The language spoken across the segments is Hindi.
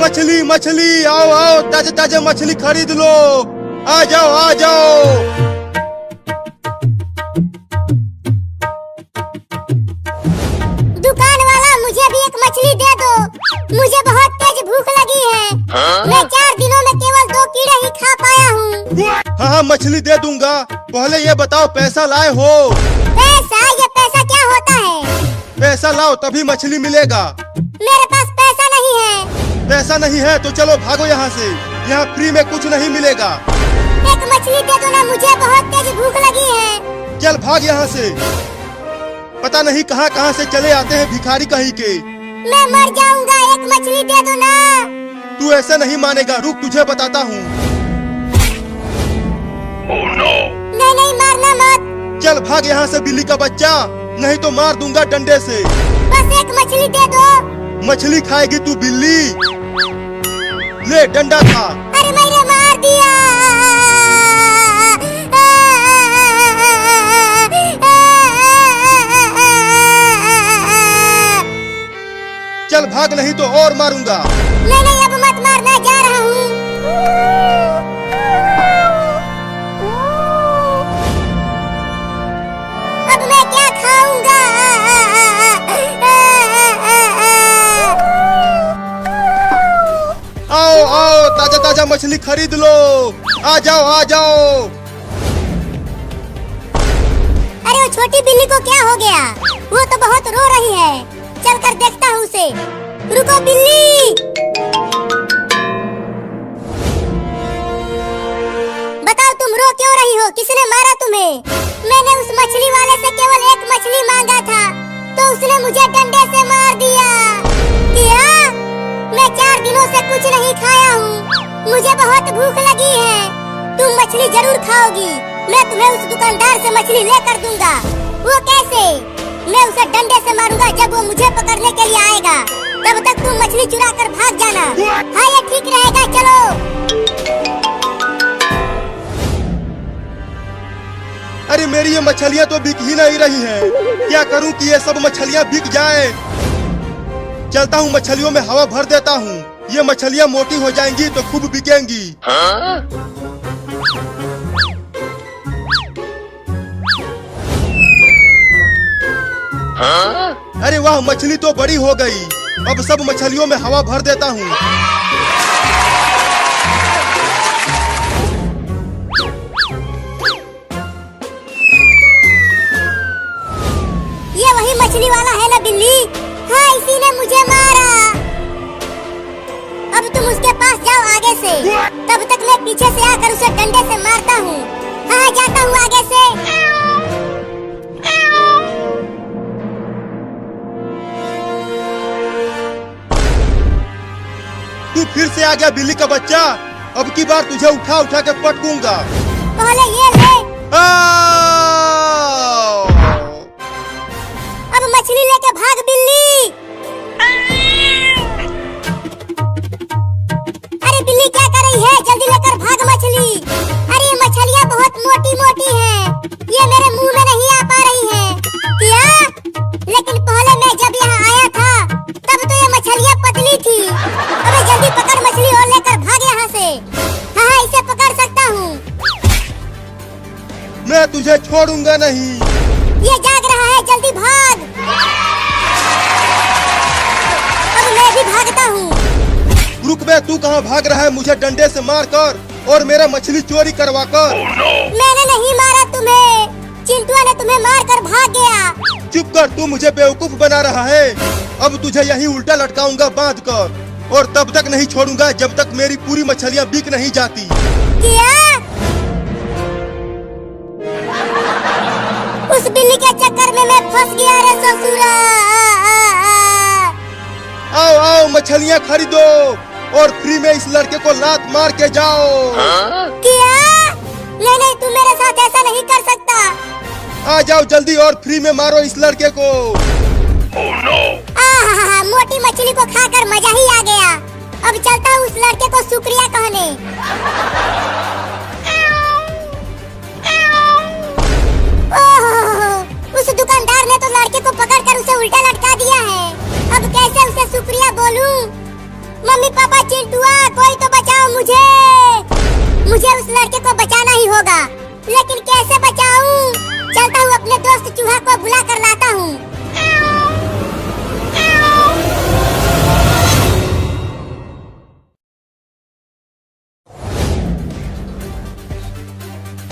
मछली मछली, आओ आओ, ताजा ताजा मछली खरीद लो। आ जाओ आ जाओ। दुकान वाला, मुझे भी एक मछली दे दो। मुझे बहुत तेज भूख लगी है। मैं 4 दिनों में केवल 2 कीड़े ही खा पाया हूँ। हाँ हाँ, मछली दे दूंगा। पहले ये बताओ पैसा लाए हो? पैसा? ये पैसा क्या होता है? पैसा लाओ तभी मछली मिलेगा। मेरे पास पैसा नहीं है। पैसा नहीं है तो चलो भागो यहाँ से। यहाँ फ्री में कुछ नहीं मिलेगा। एक मछली दे दो ना, मुझे बहुत तेज भूख लगी है। चल भाग यहाँ से। पता नहीं कहाँ कहाँ से चले आते हैं भिखारी कहीं के। मैं मर जाऊंगा, एक मछली दे दो ना। तू ऐसे नहीं मानेगा, रुक तुझे बताता हूँ। नहीं नहीं, मारना मत। चल भाग यहाँ से बिल्ली का बच्चा, नहीं तो मार दूंगा डंडे से। बस एक मछली दे दो। मछली खाएगी तू बिल्ली? ले डंडा खा। अरे मैंने मार दिया। चल भाग नहीं तो और मारूंगा। नहीं नहीं, अब मत मारना, जा रहा हूँ। अब मैं क्या खाऊंगा? आओ आओ, ताजा ताजा मछली खरीद लो। आ जाओ आ जाओ। अरे वो छोटी बिल्ली को क्या हो गया? वो तो बहुत रो रही है। चल कर देखता हूँ उसे। रुको बिल्ली। बताओ तुम रो क्यों रही हो? किसने मारा तुम्हें? मैंने उस मछली वाले से केवल एक मछली मांगा था, तो उसने मुझे डंडे से मार दिया। क्या? मैं 4 दिनों से कुछ नहीं खाया हूँ। मुझे बहुत भूख लगी है। तुम मछली जरूर खाओगी। मैं तुम्हें उस दुकानदार से मछली लेकर दूंगा। वो कैसे? मैं उसे डंडे से मारूंगा जब वो मुझे पकड़ने के लिए आएगा। तब तक तुम मछली चुरा कर भाग जाना। हाँ, ये ठीक रहेगा, चलो। अरे मेरी ये मछलियाँ तो बिक ही नहीं रही हैं। क्या करूँ कि ये सब मछलियाँ बिक जाए? चलता हूँ मछलियों में हवा भर देता हूँ। ये मछलियाँ मोटी हो जाएंगी तो खूब बिकेंगी। अरे वाह, मछली तो बड़ी हो गई। अब सब मछलियों में हवा भर देता हूँ। ये वही मछली वाला है ना बिल्ली? हाँ, इसी ने मुझे मारा। अब तुम उसके पास जाओ आगे से। तब तक मैं पीछे से आकर उसे डंडे से मारता हूँ। हाँ, जाता हूँ आगे से। तू फिर से आ गया बिल्ली का बच्चा। अब की बार तुझे उठा उठा के पटकूंगा। पहले ये ले। अब मछली लेके भाग बिल्ली। अरे बिल्ली क्या कर रही है? जल्दी लेकर भाग मछली। अरे ये मछलियाँ बहुत मोटी मोटी हैं। ये मेरे मुंह में नहीं आ पा रही हैं। क्या? लेकिन पहले मैं जब यहाँ आया था तब तो ये मछलियाँ पतली थी। अबे जल्दी पकड़ मछली और लेकर भाग यहाँ से। हाँ, इसे पकड़ सकता हूँ। मैं तुझे छोड़ूंगा नहीं। ये जाग रहा है, जल्दी भाग। अब मैं भी भागता हूँ। रुक बे, तू कहाँ भाग रहा है? मुझे डंडे से मार कर और मेरा मछली चोरी करवा कर। मैंने नहीं मारा तुम्हें। चिंटुआ ने तुम्हें मार कर भाग गया। चुप कर, तू मुझे बेवकूफ बना रहा है। अब तुझे यहीं उल्टा लटकाऊंगा बांध कर, और तब तक नहीं छोड़ूंगा जब तक मेरी पूरी मछलियाँ बिक नहीं जाती। क्या? उस बिल्ली के चक्कर में मैं फंस गया रे ससुरा। आओ आओ, मछलियाँ खरीदो और फ्री में इस लड़के को लात मार के जाओ। क्या? नहीं नहीं, तू मेरे साथ ऐसा नहीं कर सकता। आ जाओ जल्दी और फ्री में मारो इस लड़के को। मोटी मछली को खाकर मजा ही आ गया। अब चलता हूँ उस लड़के को शुक्रिया कहने। ओह, उस दुकानदार ने तो लड़के को पकड़कर उसे उल्टा लटका दिया है। अब कैसे उसे शुक्रिया बोलूं? मम्मी पापा चिंटुआ कोई तो बचाओ मुझे। मुझे उस लड़के को बचाना ही होगा, लेकिन कैसे बचाऊं? चलता हूँ अपने दोस्त चूहा को बुला कर लाता हूँ।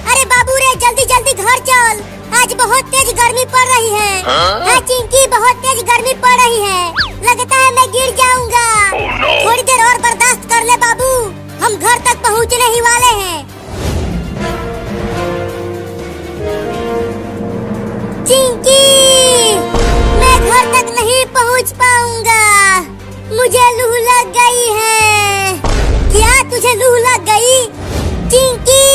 अरे बाबू रे जल्दी जल्दी घर चल, आज बहुत तेज गर्मी पड़ रही है। हाँ चिंकी बहुत तेज गर्मी पड़ रही है, लगता है मैं गिर जाऊंगा। थोड़ी देर और बर्दाश्त कर ले बाबू, हम घर तक पहुंचने ही वाले हैं। चिंकी मैं घर तक नहीं पहुंच पाऊंगा, मुझे लू लग गई है। क्या तुझे लू लग गई? चिंकी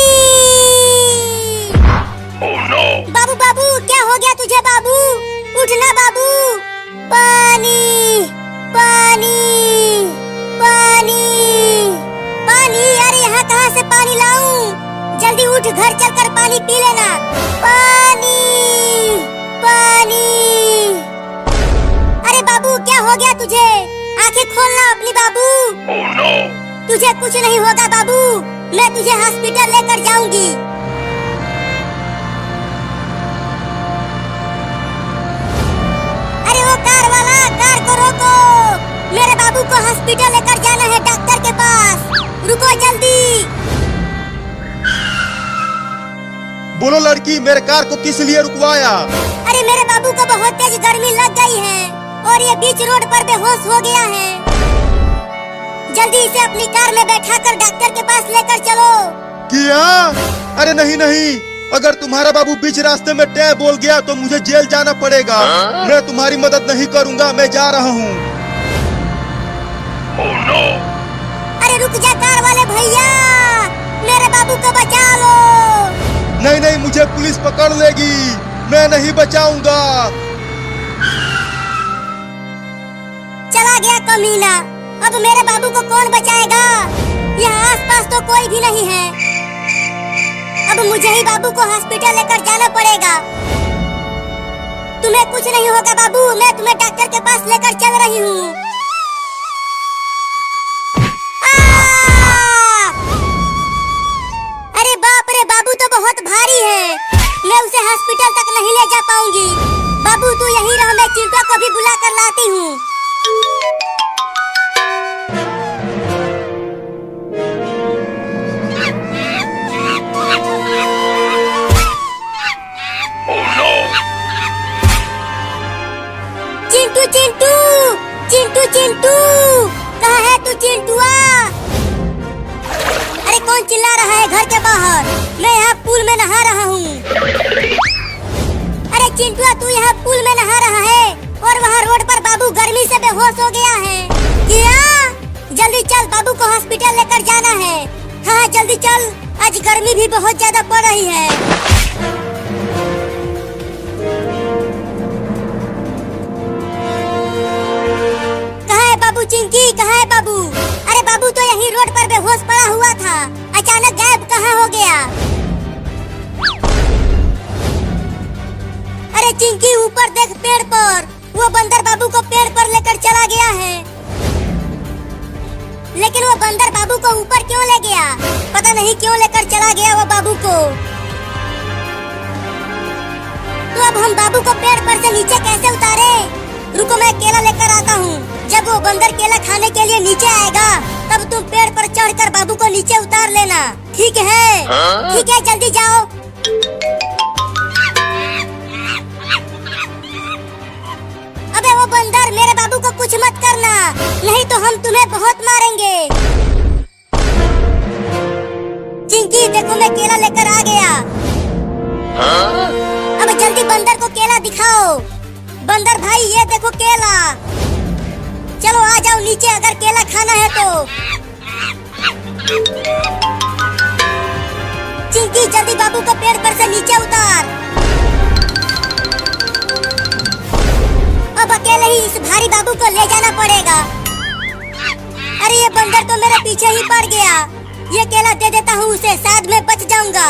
बाबू बाबू क्या हो गया तुझे बाबू? उठना बाबू। पानी पानी पानी पानी, अरे यहाँ कहाँ से पानी लाऊं? जल्दी उठ, घर चलकर पानी पी लेना। पानी पानी। अरे बाबू क्या हो गया तुझे? आंखें खोलना अपनी बाबू। तुझे कुछ नहीं होगा बाबू, मैं तुझे हॉस्पिटल लेकर जाऊंगी। अरे वो कार वाला, कार को रोको, मेरे बाबू को हॉस्पिटल लेकर जाना है, डॉक्टर के पास। रुको जल्दी। बोलो लड़की, मेरे कार को किस लिए रुकवाया? अरे मेरे बाबू को बहुत तेज गर्मी लग गई है और ये बीच रोड पर बेहोश हो गया है। जल्दी इसे अपनी कार में बैठाकर डॉक्टर के पास लेकर चलो। क्या? अरे नहीं नहीं, अगर तुम्हारा बाबू बीच रास्ते में टै बोल गया तो मुझे जेल जाना पड़ेगा। मैं तुम्हारी मदद नहीं करूंगा, मैं जा रहा हूँ। अरे रुक जा कार वाले भैया, मेरे बाबू को बचा लो। नहीं नहीं, मुझे पुलिस पकड़ लेगी, मैं नहीं बचाऊंगा। चला गया कमीना, अब मेरे बाबू को कौन बचाएगा? यहाँ आसपास तो कोई भी नहीं है, अब मुझे ही बाबू को हॉस्पिटल लेकर जाना पड़ेगा। तुम्हें कुछ नहीं होगा बाबू, मैं तुम्हें डॉक्टर के पास लेकर चल रही हूँ। अरे बाप रे, बाबू तो बहुत भारी है, मैं उसे हॉस्पिटल तक नहीं ले जा पाऊंगी। बाबू तू यहीं रह, मैं चिंटू को भी बुला कर लाती हूँ। चिंटू चिंटू चिंटू चिंटू, कहाँ है तू चिंटुआ? अरे कौन चिल्ला रहा है घर के बाहर? मैं यहाँ पूल में नहा रहा हूँ। अरे चिंटुआ तू यहाँ पूल में नहा रहा है और वहाँ रोड पर बाबू गर्मी से बेहोश हो गया है। क्या? जल्दी चल, बाबू को हॉस्पिटल लेकर जाना है। हाँ जल्दी चल, आज गर्मी भी बहुत ज्यादा पड़ रही है। कहाँ है बाबू? चिंकी कहाँ है बाबू? अरे बाबू तो यही रोड पर बेहोश पड़ा हुआ था, अचानक गायब कहाँ हो गया? अरे चिंकी ऊपर देख, पेड़ पर वो बंदर बाबू को पेड़ पर लेकर चला गया है। लेकिन वो बंदर बाबू को ऊपर क्यों ले गया? पता नहीं क्यों लेकर चला गया वो बाबू को। तो अब हम बाबू को पेड़ पर से नीचे कैसे उतारे? रुको मैं केला लेकर आता हूँ। जब वो बंदर केला खाने के लिए नीचे आएगा तब तुम पेड़ पर चढ़कर बाबू को नीचे उतार लेना, ठीक है? ठीक है, जल्दी जाओ। अबे वो बंदर, मेरे बाबू को कुछ मत करना, नहीं तो हम तुम्हें बहुत मारेंगे। चिंकी देखो मैं केला लेकर आ गया। अब जल्दी बंदर को केला दिखाओ। बंदर भाई ये देखो केला, चलो आ जाओ नीचे अगर केला खाना है तो। चिंकी जल्दी बाबू को पेड़ पर से नीचे उतार। अब अकेले ही इस भारी बाबू को ले जाना पड़ेगा। अरे ये बंदर तो मेरे पीछे ही पड़ गया, ये केला दे देता हूँ उसे, शायद मैं बच जाऊंगा।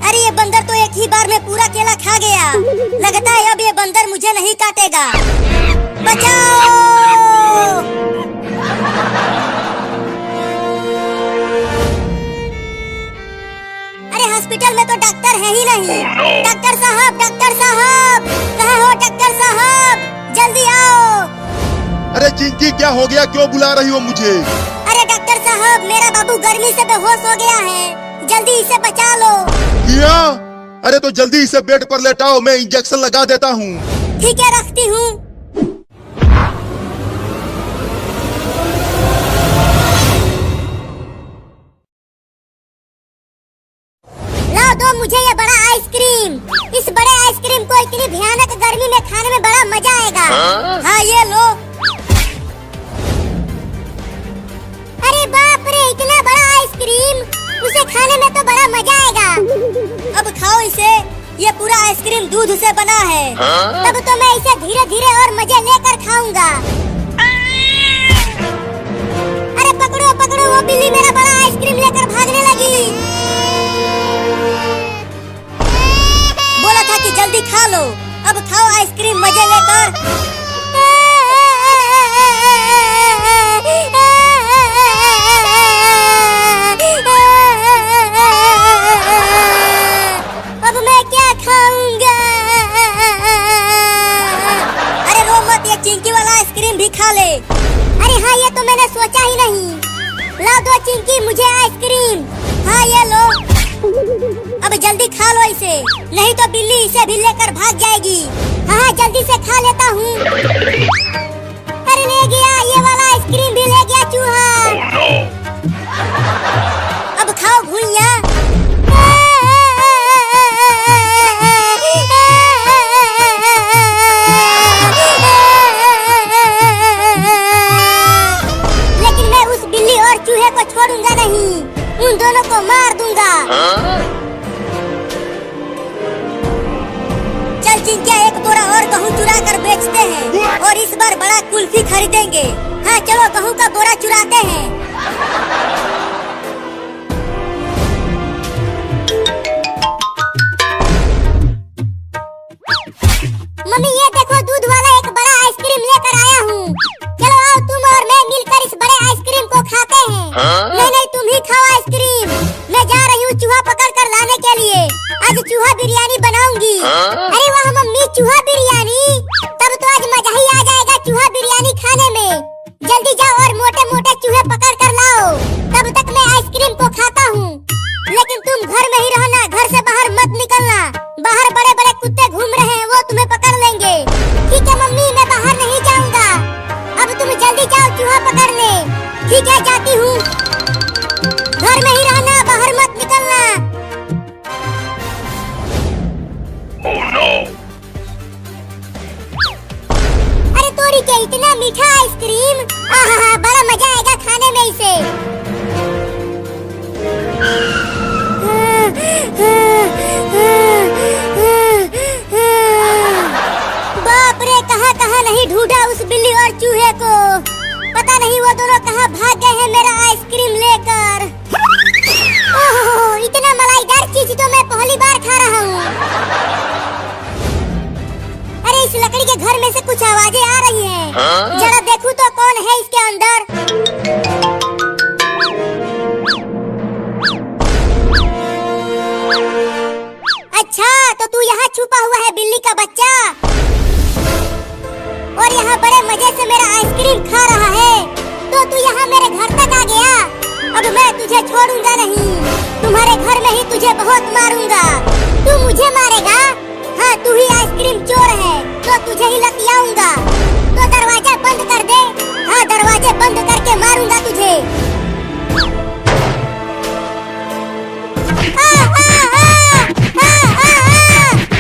अरे ये बंदर तो एक ही बार में पूरा केला खा गया। लगता है अब ये बंदर मुझे नहीं काटेगा। बचाओ! अरे हॉस्पिटल में तो डॉक्टर है ही नहीं। डॉक्टर साहब, कहाँ हो डॉक्टर साहब? जल्दी आओ। अरे चिंकी, क्या हो गया? क्यों बुला रही हो मुझे? अरे डॉक्टर साहब, मेरा बाबू गर्मी से बेहोश हो गया है, जल्दी इसे बचा लो। क्या? अरे तो जल्दी इसे बेड पर लेटाओ, मैं इंजेक्शन लगा देता हूँ। ठीक है, रखती हूँ। लाओ दो मुझे ये बड़ा आइसक्रीम। इस बड़े आइसक्रीम को इतनी भयानक गर्मी में खाने में बड़ा मजा आएगा। हाँ ये लो। अरे बाप रे, इतना बड़ा आइसक्रीम! उसे खाने में तो बड़ा मजा आएगा। अब खाओ इसे, ये पूरा आइसक्रीम दूध से बना है। तब तो मैं इसे धीरे धीरे और मजे लेकर खाऊंगा। अरे पकड़ो पकड़ो, वो बिल्ली मेरा बड़ा आइसक्रीम लेकर भागने लगी। बोला था कि जल्दी खा लो। अब खाओ आइसक्रीम मजे लेकर। अब मैं क्या खाऊंगा? अरे रो मत, ये चिंकी वाला आइसक्रीम भी खा ले। अरे हाँ, ये तो मैंने सोचा ही नहीं। लाओ दो चिंकी मुझे आइसक्रीम। हाँ ये लो। अब जल्दी खा लो इसे, नहीं तो बिल्ली इसे भी लेकर भाग जाएगी। हाँ जल्दी से खा लेता हूँ। अरे ले गया, ये वाला आइसक्रीम भी ले गया चूहा। अब खाओ भुइया। लेकिन मैं उस बिल्ली और चूहे को छोड़ूंगा नहीं, उन दोनों को मार दूंगा। चल चिंकिया, एक बोरा और गेहूँ चुरा कर बेचते हैं और इस बार बड़ा कुल्फी खरीदेंगे। हाँ चलो, गेहूँ का बोरा चुराते हैं। मम्मी ये देखो, दूध वाला एक बड़ा आइसक्रीम लेकर आया हूँ। चलो आओ, तुम और मैं मिलकर इस बड़े आइसक्रीम को खाते हैं। नहीं तुम ही खाओ आइसक्रीम। मैं जा रही हूँ चूहा पकड़ कर लाने के लिए। आज चूहा बिरयानी बनाऊंगी। अरे वाह मम्मी, चूहा बिरयानी! तब तो आज मजा ही आ जाएगा चूहा बिरयानी खाने में। जल्दी जाओ और मोटे मोटे चूहे पकड़ कर लाओ, तब तक मैं आइसक्रीम को खाता हूँ। लेकिन तुम घर में ही रहना, घर से बाहर मत निकलना। बाहर बड़े बड़े कुत्ते घूम रहे हैं, वो तुम्हें पकड़ लेंगे। ठीक है मम्मी, मैं बाहर नहीं जाऊंगा। अब तुम जल्दी जाओ चूहा पकड़ने। ठीक है, जाती हूँ। घर में ही रहना, बाहर मत निकलना। Oh, no. अरे तोरी के, इतना मीठा आइसक्रीम! आहा, बड़ा मजा आएगा खाने में इसे। बाप रे, कहाँ कहाँ नहीं ढूंढा उस बिल्ली और चूहे को। पता नहीं वो दोनों कहाँ भाग गए हैं मेरा आइसक्रीम लेकर। ओह, इतना मलाईदार चीज तो मैं पहली बार खा रहा हूँ। अरे इस लकड़ी के घर में से कुछ आवाजें आ रही हैं। जरा देखूं तो कौन है इसके अंदर। अच्छा, तो तू यहाँ छुपा हुआ है बिल्ली का बच्चा, और यहाँ बड़े मजे से मेरा आइसक्रीम खा रहा है। तो तू यहाँ मेरे घर तक आ गया। अब मैं तुझे छोड़ूंगा नहीं, तुम्हारे घर में ही तुझे बहुत मारूंगा। तू मुझे मारेगा? हाँ, तू ही आइसक्रीम चोर है, तो तुझे ही लतियाऊंगा। तो दरवाजा बंद कर दे। हाँ, दरवाजे बंद करके मारूंगा तुझे।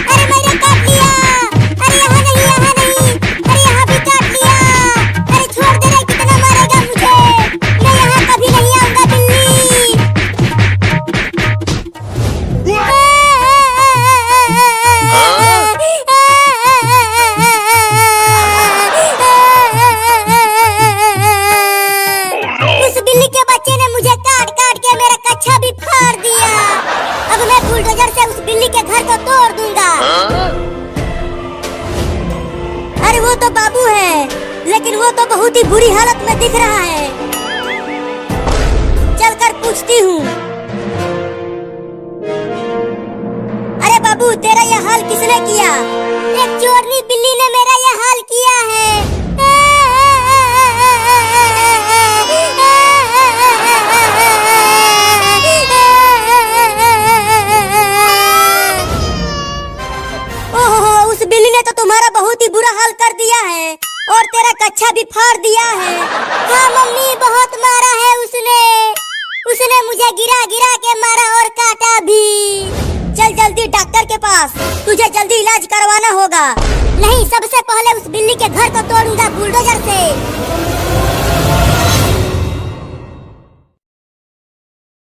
अरे मैंने काट लिया। अरे यहाँ नहीं, यहाँ नहीं। अरे यहाँ भी काट लिया। अरे छोड़ दे रे, कितना मारेगा मुझे? मैं यहाँ कभी नहीं आऊंगा बिल्ली। अरे वो तो बाबू है, लेकिन वो तो बहुत ही बुरी हालत में दिख रहा है। चल कर पूछती हूँ। अरे बाबू, तेरा ये हाल किसने किया? एक चोरनी बिल्ली ने मेरा ये हाल किया है। ओहो, उस बिल्ली ने तो तुम्हारा बहुत ही बुरा हाल कर दिया है और तेरा कच्छा भी फाड़ दिया है। हाँ मम्मी, बहुत मारा है उसने। उसने मुझे गिरा गिरा के मारा और काटा भी। चल जल्दी डॉक्टर के पास, तुझे जल्दी इलाज करवाना होगा। नहीं, सबसे पहले उस बिल्ली के घर को तोड़ूंगा बुलडोजर से।